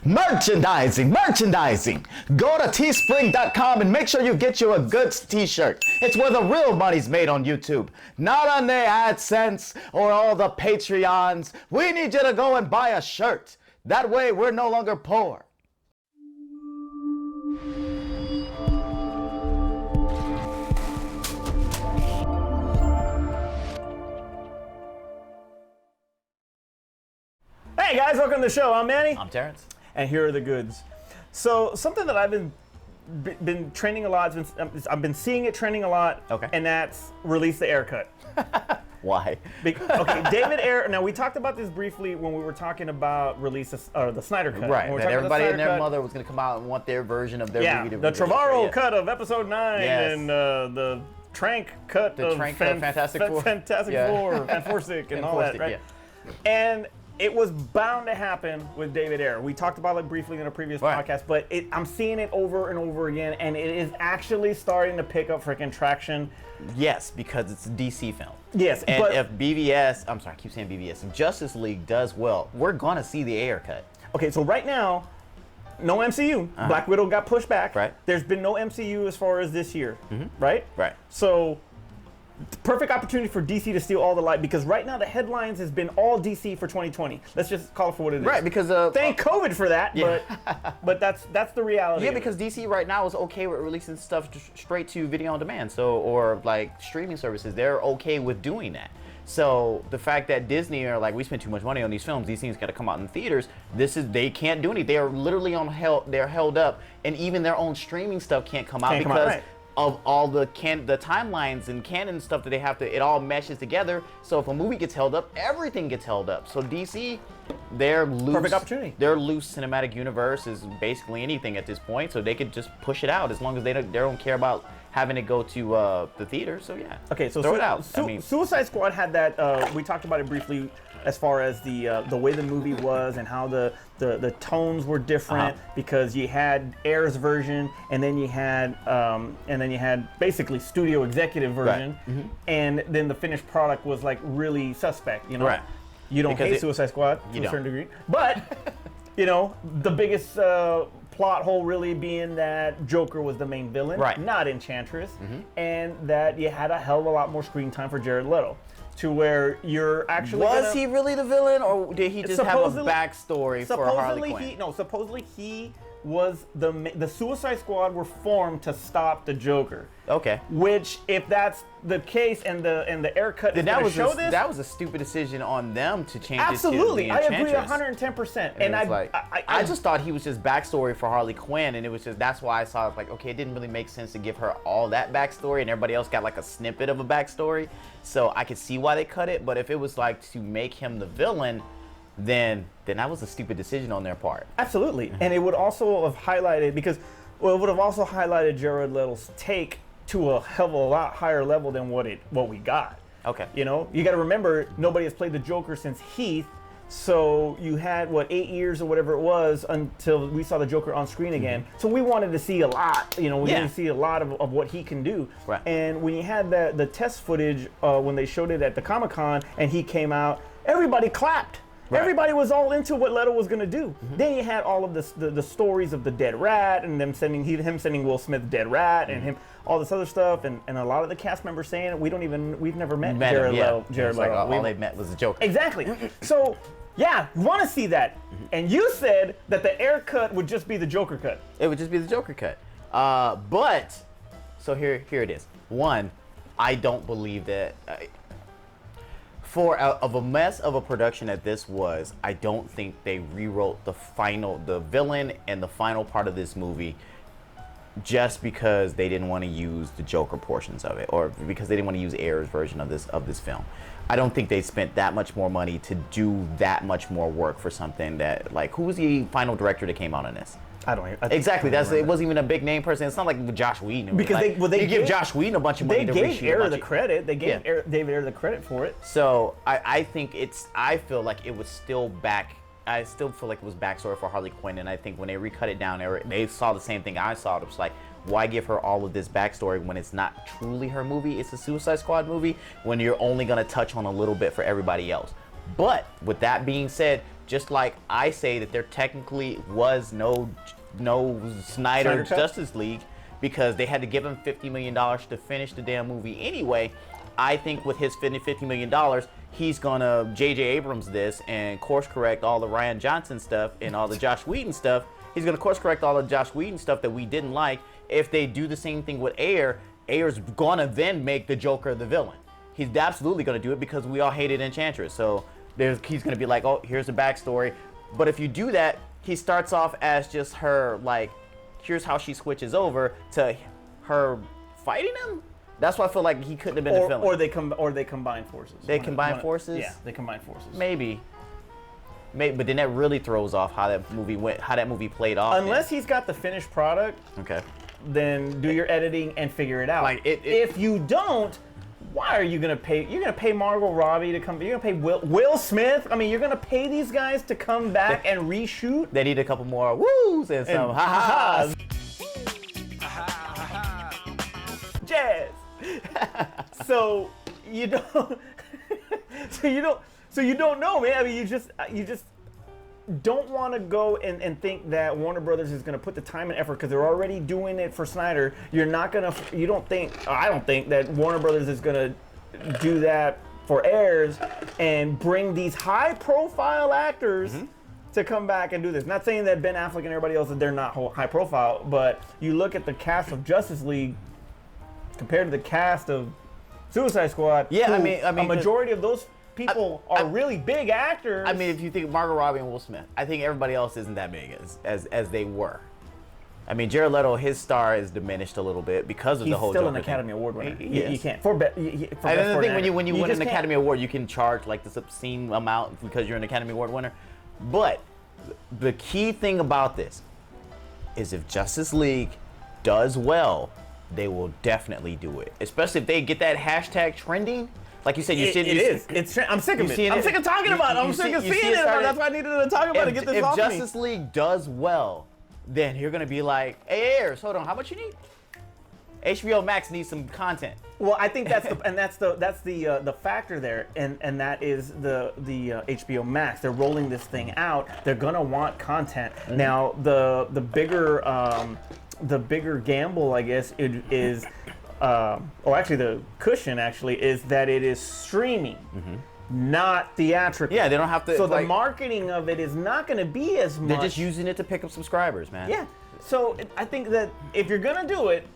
Merchandising! Go to teespring.com and make sure you get you a Goods T-shirt. It's where the real money's made on YouTube, not on the AdSense or all the Patreons. We need you to go and buy a shirt. That way we're no longer poor. Hey guys, welcome to the show. I'm Manny. I'm Terrence. And here are the goods. So something that I've been trending a lot, I've been seeing it trending a lot, Okay. And that's release the Ayer cut. Why? Okay, David Ayer, now we talked about this briefly when we were talking about the Snyder cut. Right, that everybody and their cut, mother was going to come out and want their version of their movie to the release. Trevorrow cut of episode 9 Yes. and the Trank cut of Fantastic Four. Fantastic Four, and Forsick and all that, right? Yeah. And it was bound to happen with David Ayer. We talked about it briefly in a previous podcast, but I'm seeing it over and over again, and it is actually starting to pick up freaking traction. Yes, because it's a DC film. Yes, and but if BVS, I'm sorry, I keep saying BVS, if Justice League does well, we're going to see the Ayer cut. Okay, so right now, no MCU. Black Widow got pushed back. Right. There's been no MCU as far as this year, right? Right. So, perfect opportunity for DC to steal all the light, because right now the headlines has been all DC for 2020. Let's just call it for what it is. Right, because thank COVID for that, but that's the reality. Yeah, of because DC right now is okay with releasing stuff straight to video on demand, or like streaming services. They're okay with doing that. So the fact that Disney are like, we spend too much money on these films, these things got to come out in theaters. They can't do anything. They are literally they're held up, and even their own streaming stuff can't come out because of all the timelines and canon stuff that they have to. It all meshes together. So if a movie gets held up, everything gets held up. So DC, their loose perfect opportunity. Their loose cinematic universe is basically anything at this point. So they could just push it out as long as they don't care about having it go to the theater. So yeah. Okay, so throw it out. Suicide Squad had that. We talked about it briefly as far as the way the movie was and how the tones were different, because you had Ayer's version and then you had basically studio executive version, and then the finished product was like really suspect. You know, right? You don't hate Suicide Squad to a certain degree, but you know the biggest plot hole really being that Joker was the main villain, not Enchantress, and that you had a hell of a lot more screen time for Jared Leto. To where you're actually he really the villain, or did he just have a backstory for Harley Quinn? Supposedly he was the Suicide Squad were formed to stop the Joker. Okay. Which, if that's the case, and the Ayer cut is going to show this, that was a stupid decision on them to change absolutely, it to the I agree 110%. And I just thought he was just backstory for Harley Quinn, and it was just, that's why I saw it like, okay, it didn't really make sense to give her all that backstory, and everybody else got like a snippet of a backstory. So I could see why they cut it, but if it was like to make him the villain, then that was a stupid decision on their part. Absolutely, and it would also have highlighted, because it would have also highlighted Jared Leto's take to a hell of a lot higher level than what we got. Okay. You know, you got to remember, nobody has played the Joker since Heath, so you had 8 years or whatever it was until we saw the Joker on screen again. So we wanted to see a lot. You know, we wanted to see a lot of what he can do. Right. And when you had the test footage when they showed it at the Comic-Con and he came out, everybody clapped. Right. Everybody was all into what Leto was going to do. Then you had all of the stories of the dead rat, and him sending Will Smith dead rat, and him all this other stuff, and a lot of the cast members saying we've never met Jared Leto. Like all they met was a Joker. Exactly. So yeah, you want to see that, and you said that the Ayer cut would just be the Joker cut. It would just be the Joker cut. But so here it is. One, I don't believe that. For of a mess of a production that this was, I don't think they rewrote the villain and the final part of this movie just because they didn't want to use the Joker portions of it, or because they didn't want to use Ayer's version of this film. I don't think they spent that much more money to do that much more work for something that, like, who was the final director that came out on this? I don't even. Exactly. It wasn't even a big name person. It's not like Josh Whedon. Because they give Josh Whedon a bunch of money to reshoot. They gave Ayer the credit. They gave David Ayer the credit for it. So I think I feel like it was still back. I still feel like it was backstory for Harley Quinn, and I think when they recut it down, they saw the same thing I saw. It was like, why give her all of this backstory when it's not truly her movie? It's a Suicide Squad movie when you're only gonna touch on a little bit for everybody else. But with that being said, just like I say that there technically was no Snyder Cut? Justice League because they had to give him $50 million to finish the damn movie anyway. I think with his $50 million, he's gonna J.J. Abrams this and course correct all the Rian Johnson stuff and all the Josh Whedon stuff. He's gonna course correct all the Josh Whedon stuff that we didn't like. If they do the same thing with Ayer, Ayer's gonna then make the Joker the villain. He's absolutely gonna do it because we all hated Enchantress. So he's gonna be like, oh, here's the backstory. But if you do that, he starts off as just her, like, here's how she switches over to her fighting him. That's why I feel like he couldn't have been the villain. Or they combine forces. They combine forces? Yeah, they combine forces. Maybe, but then that really throws off how that movie went, how that movie played off. Unless he's got the finished product, okay, then do your editing and figure it out. Like if you don't, why are you gonna pay? You're gonna pay Margot Robbie to come. You're gonna pay Will Smith. I mean, you're gonna pay these guys to come back and reshoot. They need a couple more woos and some ha-ha-has. Jazz. So you don't. So you don't know, man. I mean, you just don't want to go and think that Warner Brothers is going to put the time and effort because they're already doing it for Snyder. I don't think that Warner Brothers is going to do that for Ayers and bring these high-profile actors to come back and do this. Not saying that Ben Affleck and everybody else, that they're not high-profile, but you look at the cast of Justice League compared to the cast of Suicide Squad. Yeah, I mean, a majority of those people are really big actors. I mean, if you think Margot Robbie and Will Smith, I think everybody else isn't that big as they were. I mean, Jared Leto, his star is diminished a little bit because of the whole. He's still Joker an Academy thing. Award winner. Yes. You can't. For best thing when you win an can't. Academy Award, you can charge like this obscene amount because you're an Academy Award winner. But the key thing about this is if Justice League does well, they will definitely do it. Especially if they get that hashtag trending. Like you said, I'm sick of it. I'm sick of talking about it. I'm sick of seeing it. That's why I needed to talk about it. Get this off me. If Justice League does well, then you're gonna be like, hey, Ayers, hold on, how much you need? HBO Max needs some content. Well, I think that's the factor there, and that is the HBO Max. They're rolling this thing out. They're gonna want content. Now the bigger gamble, I guess, is. Actually, the cushion is that it is streaming, not theatrical. Yeah, they don't have to. So the marketing of it is not going to be as much. They're just using it to pick up subscribers, man. Yeah. So I think that if you're going to do it,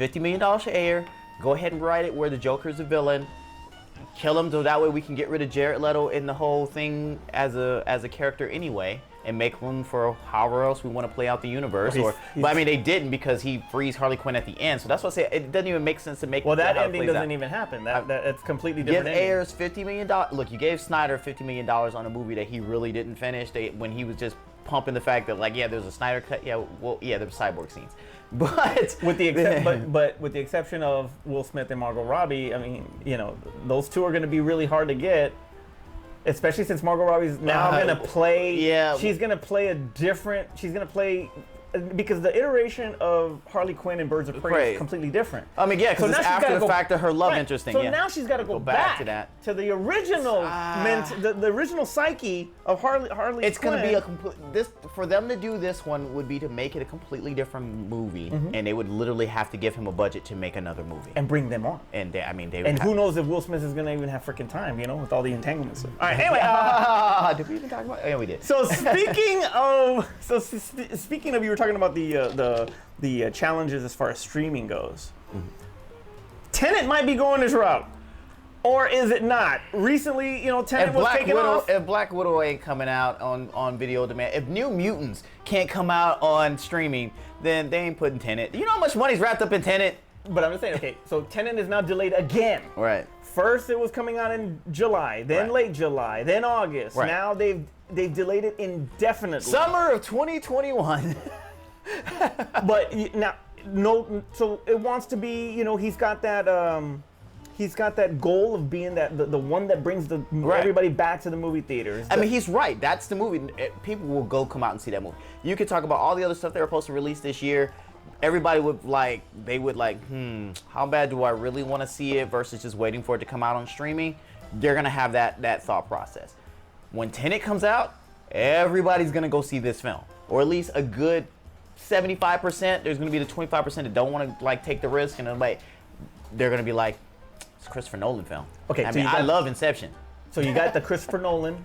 $50 million to Ayer. Go ahead and write it where the Joker's a villain. Kill him, so that way we can get rid of Jared Leto in the whole thing as a character anyway, and make room for however else we want to play out the universe. But I mean, they didn't because he frees Harley Quinn at the end. So that's what I say. It doesn't even make sense to make. Well, that ending doesn't even happen. That's completely different. Give Ayers $50 million. Look, you gave Snyder $50 million on a movie that he really didn't finish. When he was just pumping the fact that there's a Snyder cut. Yeah, well, yeah, there's cyborg scenes. But with the exception of Will Smith and Margot Robbie, I mean, those two are going to be really hard to get, especially since Margot Robbie's now going to play. Yeah, she's going to play because the iteration of Harley Quinn and Birds of Prey is completely different. I mean, yeah, because it's after the fact of her love interest thing. So now she's got to go back to that, to the original, the original psyche of Harley it's Quinn. Going to be a complete. For them to do this one would be to make it a completely different movie, and they would literally have to give him a budget to make another movie and bring them on. And they And who knows if Will Smith is going to even have freaking time, with all the entanglements. All right, anyway. Did we even talk about it? Yeah, we did. So speaking of, you were talking about the challenges as far as streaming goes. Tenet might be going this route, or is it not? Recently, Tenet was taken off. If Black Widow ain't coming out on video demand, if New Mutants can't come out on streaming, then they ain't putting Tenet. You know how much money's wrapped up in Tenet? But I'm just saying, okay, so Tenet is now delayed again. Right. First, it was coming out in July, then late July, then August. Right. Now they've delayed it indefinitely. Summer of 2021. But now, so it wants to be, he's got that goal of being the one that brings everybody back to the movie theaters. I mean, he's right. That's the movie. People will come out and see that movie. You could talk about all the other stuff they were supposed to release this year. Everybody would how bad do I really want to see it versus just waiting for it to come out on streaming? They're gonna have that thought process. when Tenet comes out, everybody's gonna go see this film, or at least a good 75%. There's gonna be the 25% that don't want to like take the risk, and they're gonna be like, it's a Christopher Nolan film. Okay, I so mean, I love Inception. So you got the Christopher Nolan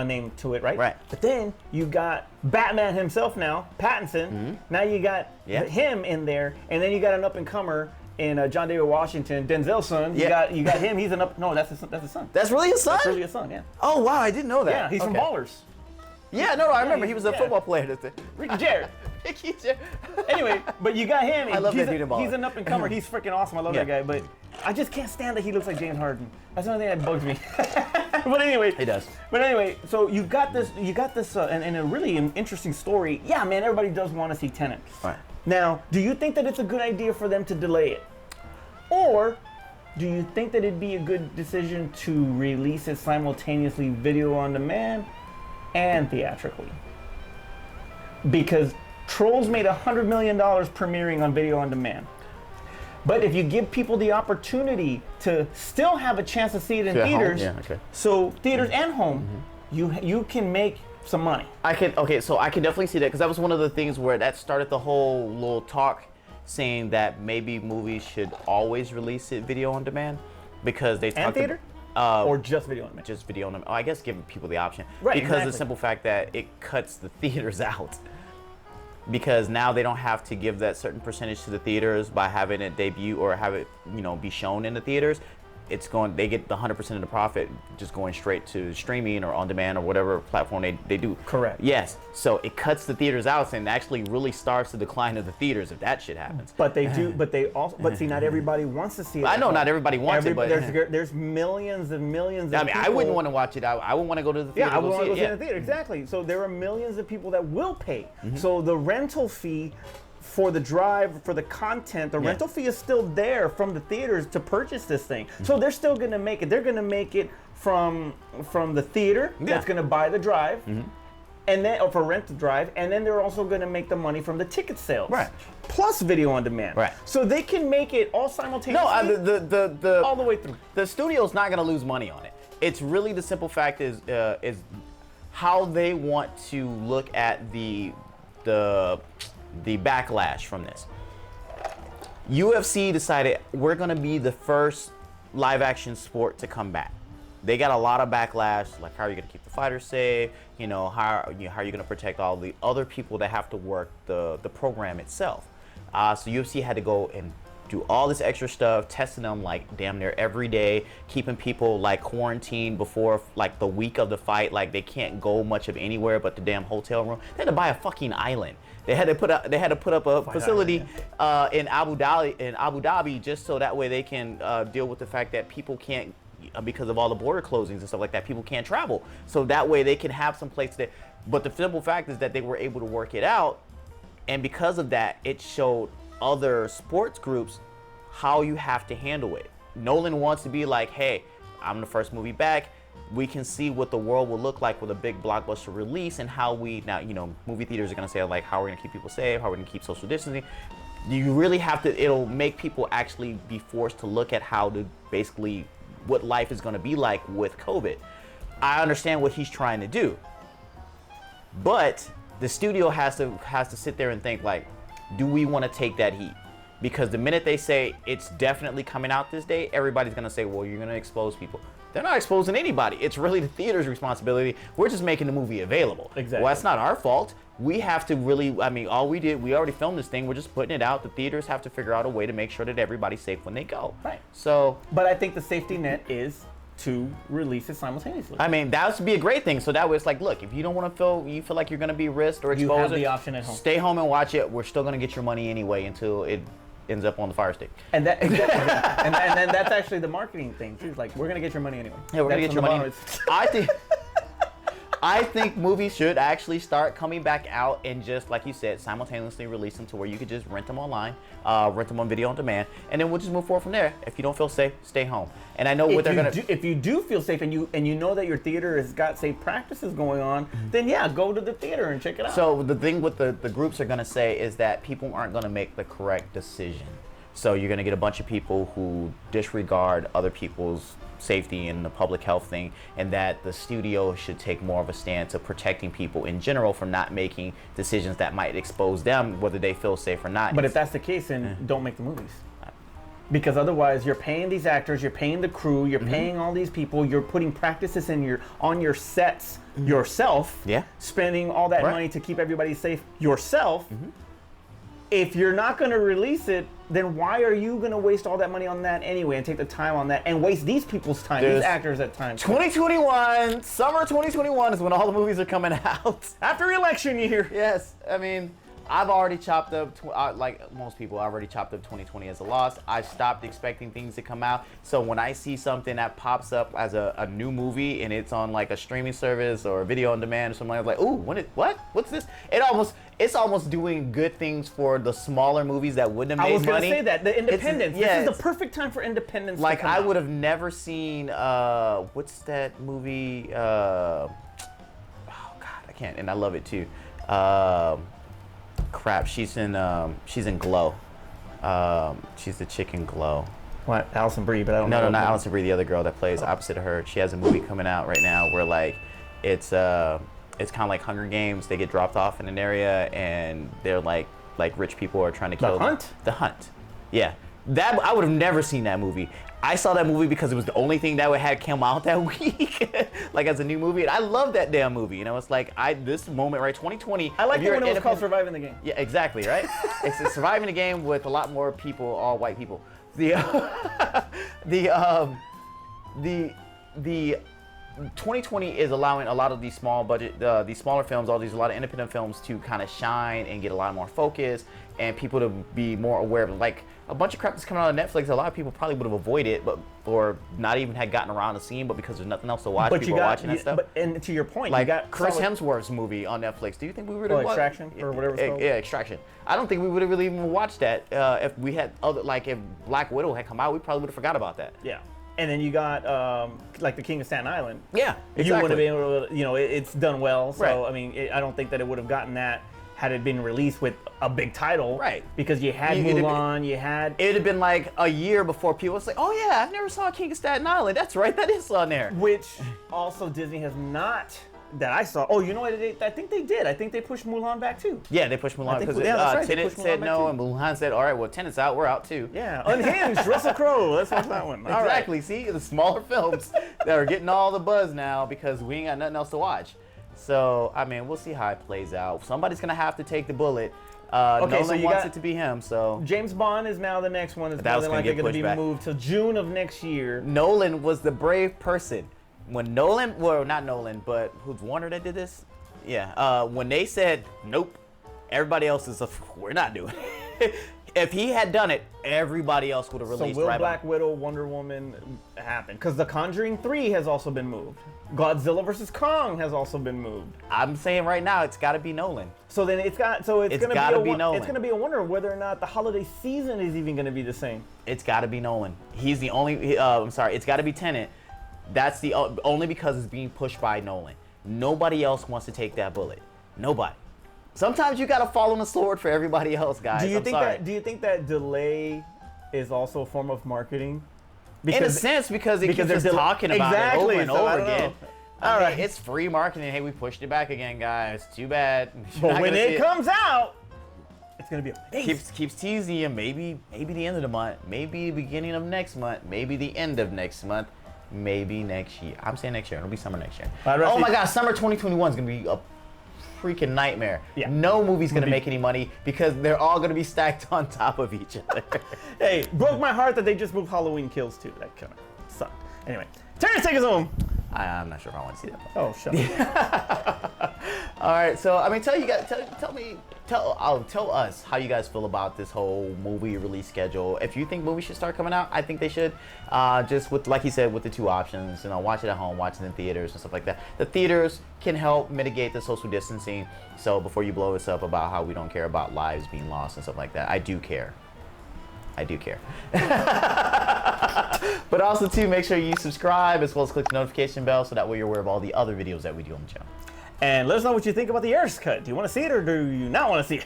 name to it, right? Right. But then you got Batman himself now, Pattinson. Mm-hmm. Now you got him in there, and then you got an up and comer in John David Washington, Denzel's son. You got him. He's an up. No, that's his son. That's really his son? That's really his son. Yeah. Oh wow, I didn't know that. Yeah, he's from Ballers. Yeah, no, I remember he was a football player. Ricky Jarrett. Ricky Jarrett. Anyway, but you got him. I love he's that dude in Ballers. He's an up and comer. He's freaking awesome. I love that guy. But I just can't stand that he looks like James Harden. That's the only thing that bugs me. But anyway, he does. But anyway, so you got this, and a really interesting story. Yeah, man, everybody does want to see Tenet. Right. Now, do you think that it's a good idea for them to delay it, or do you think that it'd be a good decision to release it simultaneously, video on demand and theatrically? Because Trolls made $100 million premiering on video on demand. But if you give people the opportunity to still have a chance to see it in theaters, so theaters and home, you can make some money. So I can definitely see that, because that was one of the things where that started the whole little talk, saying that maybe movies should always release it video on demand, because they talked theater? Or just video on demand? Just video on demand. I guess giving people the option. Right, because the simple fact that it cuts the theaters out. Because now they don't have to give that certain percentage to the theaters by having it debut or have it, be shown in the theaters. They get the 100% of the profit just going straight to streaming or on demand or whatever platform they do. Correct. Yes. So it cuts the theaters out and actually really starts the decline of the theaters if that shit happens. But they do. But see, not everybody wants to see it. I know not everybody wants it, but there's millions and millions of people. I wouldn't want to watch it. I would want to go to the theater. Yeah, I would want to go see it in the theater. Exactly. So there are millions of people that will pay. So the rental fee for the drive, for the content, the rental fee is still there from the theaters to purchase this thing. So they're still going to make it. They're going to make it from the theater that's going to buy the drive, and then or for rent the drive, and then they're also going to make the money from the ticket sales, plus video on demand. Right. So they can make it all simultaneously. No, all the way through. The studio's not going to lose money on it. It's really the simple fact is how they want to look at the backlash from this. UFC decided we're going to be the first live action sport to come back. They got a lot of backlash, like how are you going to keep the fighters safe? How are you going to protect all the other people that have to work the program itself? So UFC had to go and do all this extra stuff, testing them like damn near every day, keeping people like quarantined before like the week of the fight, like they can't go much of anywhere but the damn hotel room. They had to buy a fucking island. They had to put up a facility in Abu Dhabi just so that way they can deal with the fact that people can't, because of all the border closings and stuff like that, people can't travel. So that way they can have some place that. But the simple fact is that they were able to work it out, and because of that, it showed other sports groups how you have to handle it. Nolan wants to be like, hey, I'm the first movie back. We can see what the world will look like with a big blockbuster release, and how we now, movie theaters are going to say like, how are we going to keep people safe? How are we going to keep social distancing? You really have to, it'll make people actually be forced to look at how to basically what life is going to be like with COVID. I understand what he's trying to do, but the studio has to sit there and think like, do we want to take that heat? Because the minute they say it's definitely coming out this day, everybody's going to say, well, you're going to expose people. They're not exposing anybody. It's really the theater's responsibility. We're just making the movie available. Exactly. Well, that's not our fault. We have to really, all we did, we already filmed this thing. We're just putting it out. The theaters have to figure out a way to make sure that everybody's safe when they go. Right. So. But I think the safety net is to release it simultaneously. That would be a great thing. So that way it's like, look, if you don't want to you feel like you're going to be risked or exposed. You have the option at home. Stay home and watch it. We're still going to get your money anyway until it ends up on the Fire Stick. And that exactly. and then that's actually the marketing thing too. It's like, we're gonna get your money anyway. Yeah, we're gonna get your money. I think movies should actually start coming back out and just, like you said, simultaneously release them to where you could just rent them online, rent them on video on demand, and then we'll just move forward from there. If you don't feel safe, stay home. And I know what they're gonna. If you do feel safe and you know that your theater has got safe practices going on, then yeah, go to the theater and check it out. So the thing with the groups are gonna say is that people aren't gonna make the correct decision. So you're gonna get a bunch of people who disregard other people's safety and the public health thing, and that the studio should take more of a stance of protecting people in general from not making decisions that might expose them, whether they feel safe or not. But if that's the case, then don't make the movies. Because otherwise, you're paying these actors, you're paying the crew, you're paying all these people, you're putting practices on your sets yourself, spending all that money to keep everybody safe yourself. If you're not going to release it, then why are you going to waste all that money on that anyway and take the time on that and waste these people's time, these actors at times? 2021, summer 2021 is when all the movies are coming out. After election year. Yes, I mean, I've already chopped up, like most people, I've already chopped up 2020 as a loss. I've stopped expecting things to come out. So when I see something that pops up as a new movie and it's on like a streaming service or a video on demand or something, like, ooh, what? What's this? It's almost doing good things for the smaller movies that wouldn't have made money. I was going to say that, the independence. This is the perfect time for independence. Like, I would have never seen, what's that movie? Oh God, I can't, and I love it too. Crap, she's in Glow. She's the chick in Glow. What, Alison Brie? But I don't know. No, not Alison Brie. The other girl that plays opposite of her. She has a movie coming out right now where like it's kind of like Hunger Games. They get dropped off in an area and they're like rich people are trying to kill them. The Hunt. Yeah, that I would have never seen that movie. I saw that movie because it was the only thing that had come out that week, like as a new movie. And I love that damn movie. You know, it's like this moment, right? 2020. I like it when it was called Surviving the Game. Yeah, exactly, right? It's surviving the game with a lot more people, all white people. The 2020 is allowing a lot of these small budget, these smaller films, a lot of independent films to kind of shine and get a lot more focus and people to be more aware of, like a bunch of crap that's coming out of Netflix. A lot of people probably would have avoided it, or not even had gotten around to seeing, but because there's nothing else to watch, people are watching that stuff. And to your point, like you got Chris Hemsworth's movie on Netflix. Do you think we would have watched Extraction or whatever it's called? Yeah, Extraction. I don't think we would have really even watched that if we had if Black Widow had come out. We probably would have forgot about that. Yeah. And then you got like The King of Staten Island. Yeah, exactly. You would have been able to, it's done well. So, right. I mean, I don't think that it would have gotten that had it been released with a big title. Right. Because you had Mulan, It would have been like a year before people was like, oh yeah, I've never saw King of Staten Island. That's right, that is on there. Which also Disney has not, that I saw. Oh, you know what? I think they did. I think they pushed Mulan back too. Yeah, they pushed Mulan because Tenet said no, and Mulan said, all right, well, Tenet's out, we're out too. Yeah, Unhinged, Russell Crowe. Let's watch that one. All exactly. Right. See, the smaller films that are getting all the buzz now because we ain't got nothing else to watch. So, I mean, we'll see how it plays out. Somebody's going to have to take the bullet. Nolan wants it to be him, so. James Bond is now the next one. It's more than likely going to be moved to June of next year. Nolan was the brave person. When Nolan, well, not Nolan, but who's Warner that did this? Yeah. When they said, nope, everybody else is, we're not doing it. If he had done it, everybody else would have released. So will Black Widow, Wonder Woman happen? Because The Conjuring 3 has also been moved. Godzilla vs. Kong has also been moved. I'm saying right now, it's got to be Nolan. So then it's going to be Nolan. It's going to be a wonder whether or not the holiday season is even going to be the same. It's got to be Nolan. He's the only. I'm sorry. It's got to be Tenet. That's the only because it's being pushed by Nolan. Nobody else wants to take that bullet. Nobody. Sometimes you gotta fall on the sword for everybody else, guys. Do you think that delay is also a form of marketing? In a sense, because it keeps us talking about it over and over again. All right, it's free marketing. Hey, we pushed it back again, guys. Too bad. But when it comes out, it's gonna be keeps teasing you. Maybe the end of the month. Maybe the beginning of next month. Maybe the end of next month. Maybe next year. I'm saying next year. It'll be summer next year. Oh my God, summer 2021 is gonna be a freaking nightmare. Yeah. No movie's gonna make any money because they're all gonna be stacked on top of each other. Hey, broke my heart that they just moved Halloween Kills too. That kind of sucked. Anyway, Terrence, take us home. I'm not sure if I want to see that. Oh, shut up. All right, so I mean, tell us how you guys feel about this whole movie release schedule. If you think movies should start coming out, I think they should. Just with, like he said, with the two options, watch it at home, watch it in theaters and stuff like that. The theaters can help mitigate the social distancing. So before you blow us up about how we don't care about lives being lost and stuff like that, I do care. I do care. But also, too, make sure you subscribe as well as click the notification bell so that way you're aware of all the other videos that we do on the channel. And let us know what you think about the Ayer's cut. Do you want to see it or do you not want to see it?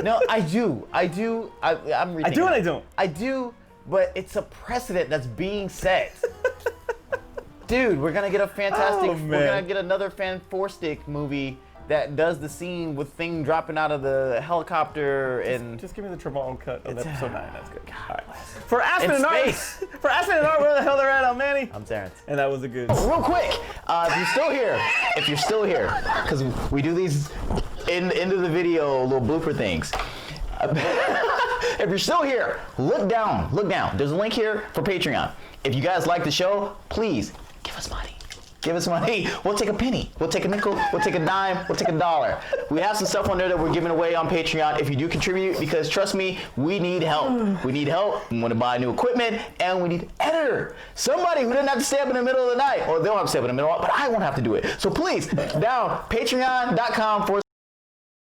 No, I do. I'm rethinking. I do and I don't. I do, but it's a precedent that's being set. Dude, we're gonna get a fantastic. Oh, we're man. gonna get another Fantastic movie that does the scene with Thing dropping out of the helicopter and. Just give me the Travolta cut of episode 9. That's good. All right. bless. For Aspen In and Art, space. for Aspen and Art, where the hell they're at, I'm Manny. I'm Terrence. And that was a good. Real quick, if you're still here, because we do these into the video little blooper things. If you're still here, look down. There's a link here for Patreon. If you guys like the show, please give us money. Give us money. We'll take a penny. We'll take a nickel. We'll take a dime. We'll take a dollar. We have some stuff on there that we're giving away on Patreon if you do contribute, because trust me, we need help. We need help. We want to buy new equipment, and we need an editor. Somebody who doesn't have to stay up in the middle of the night. Or they don't have to stay up in the middle, but I won't have to do it. So please, down, patreon.com/